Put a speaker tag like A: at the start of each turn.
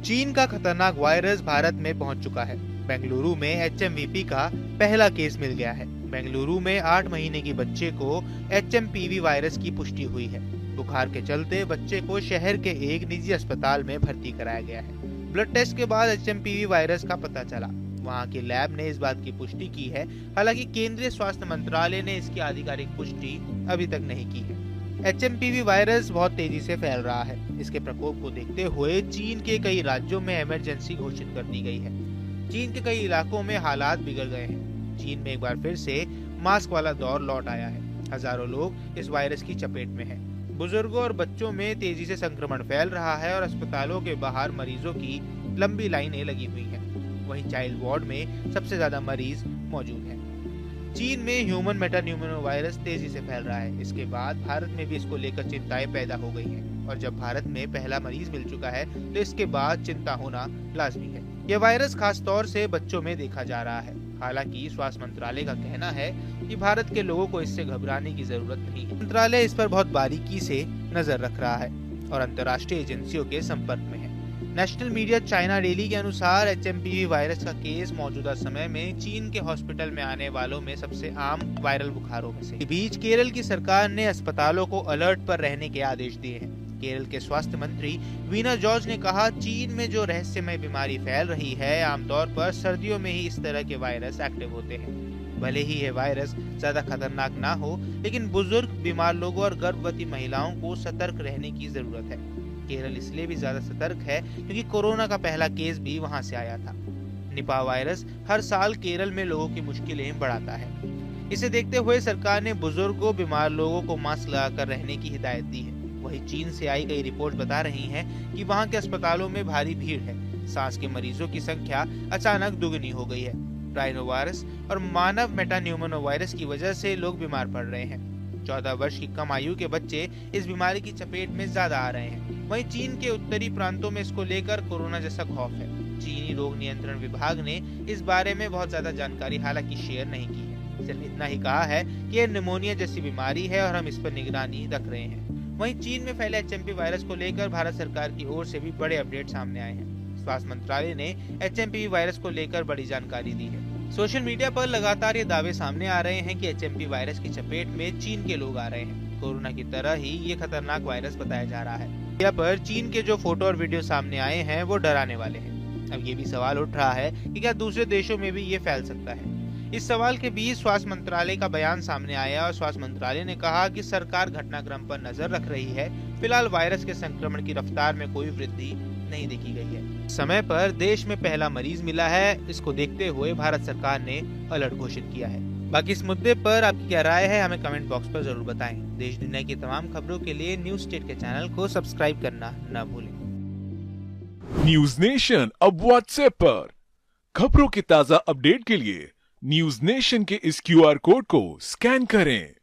A: चीन का खतरनाक वायरस भारत में पहुंच चुका है। बेंगलुरु में एचएमवीपी का पहला केस मिल गया है। बेंगलुरु में 8 महीने की बच्चे को एचएमपीवी वायरस की पुष्टि हुई है। बुखार के चलते बच्चे को शहर के एक निजी अस्पताल में भर्ती कराया गया है। ब्लड टेस्ट के बाद एचएमपीवी वायरस का पता चला। वहां के लैब ने इस बात की पुष्टि की है। हालांकि केंद्रीय स्वास्थ्य मंत्रालय ने इसकी आधिकारिक पुष्टि अभी तक नहीं की है। एचएमपीवी वायरस बहुत तेजी से फैल रहा है। इसके प्रकोप को देखते हुए चीन के कई राज्यों में इमरजेंसी घोषित कर दी गई है। चीन के कई इलाकों में हालात बिगड़ गए हैं। चीन में एक बार फिर से मास्क वाला दौर लौट आया है। हजारों लोग इस वायरस की चपेट में हैं। बुजुर्गों और बच्चों में तेजी से संक्रमण फैल रहा है और अस्पतालों के बाहर मरीजों की लंबी लाइनें लगी हुई हैं। वहीं चाइल्ड वार्ड में सबसे ज्यादा मरीज मौजूद हैं। चीन में ह्यूमन मेटान्यूमोनो वायरस तेजी से फैल रहा है। इसके बाद भारत में भी इसको लेकर चिंताएं पैदा हो गई हैं और जब भारत में पहला मरीज मिल चुका है तो इसके बाद चिंता होना लाजमी है। यह वायरस खास तौर से बच्चों में देखा जा रहा है। हालांकि स्वास्थ्य मंत्रालय का कहना है कि भारत के लोगों को इससे घबराने की जरूरत नहीं है। मंत्रालय इस पर बहुत बारीकी से नजर रख रहा है और अंतर्राष्ट्रीय एजेंसियों के संपर्क में है। नेशनल मीडिया चाइना डेली के अनुसार एचएमपीवी वायरस का केस मौजूदा समय में चीन के हॉस्पिटल में आने वालों में सबसे आम वायरल बुखारों में से। इस बीच केरल की सरकार ने अस्पतालों को अलर्ट पर रहने के आदेश दिए हैं। केरल के स्वास्थ्य मंत्री वीना जॉर्ज ने कहा, चीन में जो रहस्यमय बीमारी फैल रही है, आमतौर पर सर्दियों में ही इस तरह के वायरस एक्टिव होते हैं। भले ही यह वायरस ज्यादा खतरनाक ना हो, लेकिन बुजुर्ग, बीमार लोगों और गर्भवती महिलाओं को सतर्क रहने की जरूरत है। केरल इसलिए भी ज्यादा सतर्क है क्योंकि कोरोना का पहला केस भी वहां से आया था। निपा वायरस हर साल केरल में लोगों की मुश्किलें बढ़ाता है। इसे देखते हुए सरकार ने बुजुर्गों, बीमार लोगों को मास्क लगाकर रहने की हिदायत दी है। वहीं चीन से आई कई रिपोर्ट बता रही हैं कि वहां के अस्पतालों में भारी भीड़ है। सांस के मरीजों की संख्या अचानक दुगनी हो गई है। राइनो वायरस और मानव मेटान्यूमोनो वायरस की वजह से लोग बीमार पड़ रहे हैं। 14 वर्ष की कम आयु के बच्चे इस बीमारी की चपेट में ज्यादा आ रहे हैं। वहीं चीन के उत्तरी प्रांतों में इसको लेकर कोरोना जैसा खौफ है। चीनी रोग नियंत्रण विभाग ने इस बारे में बहुत ज्यादा जानकारी हालांकि शेयर नहीं की है। सिर्फ इतना ही कहा है कि यह निमोनिया जैसी बीमारी है और हम इस पर निगरानी रख रहे हैं। वहीं चीन में फैले एचएमपी वायरस को लेकर भारत सरकार की ओर से भी बड़े अपडेट सामने आए हैं। स्वास्थ्य मंत्रालय ने एचएमपी वायरस को लेकर बड़ी जानकारी दी है। सोशल मीडिया पर लगातार ये दावे सामने आ रहे हैं कि एचएमपी वायरस की चपेट में चीन के लोग आ रहे हैं। कोरोना की तरह ही ये खतरनाक वायरस बताया जा रहा है। मीडिया पर चीन के जो फोटो और वीडियो सामने आए हैं वो डराने वाले हैं। अब ये भी सवाल उठ रहा है कि क्या दूसरे देशों में भी ये फैल सकता है। इस सवाल के बीच स्वास्थ्य मंत्रालय का बयान सामने आया और स्वास्थ्य मंत्रालय ने कहा कि सरकार घटनाक्रम पर नजर रख रही है। फिलहाल वायरस के संक्रमण की रफ्तार में कोई वृद्धि नहीं देखी गई है। समय पर देश में पहला मरीज मिला है। इसको देखते हुए भारत सरकार ने अलर्ट घोषित किया है। बाकी इस मुद्दे पर आपकी क्या राय है, हमें कमेंट बॉक्स पर जरूर बताएं। देश दुनिया की तमाम खबरों के लिए न्यूज स्टेट के चैनल को सब्सक्राइब करना न भूलें।
B: न्यूज नेशन अब व्हाट्सएप पर खबरों की ताजा अपडेट के लिए न्यूज नेशन के इस क्यूआर कोड को स्कैन करें।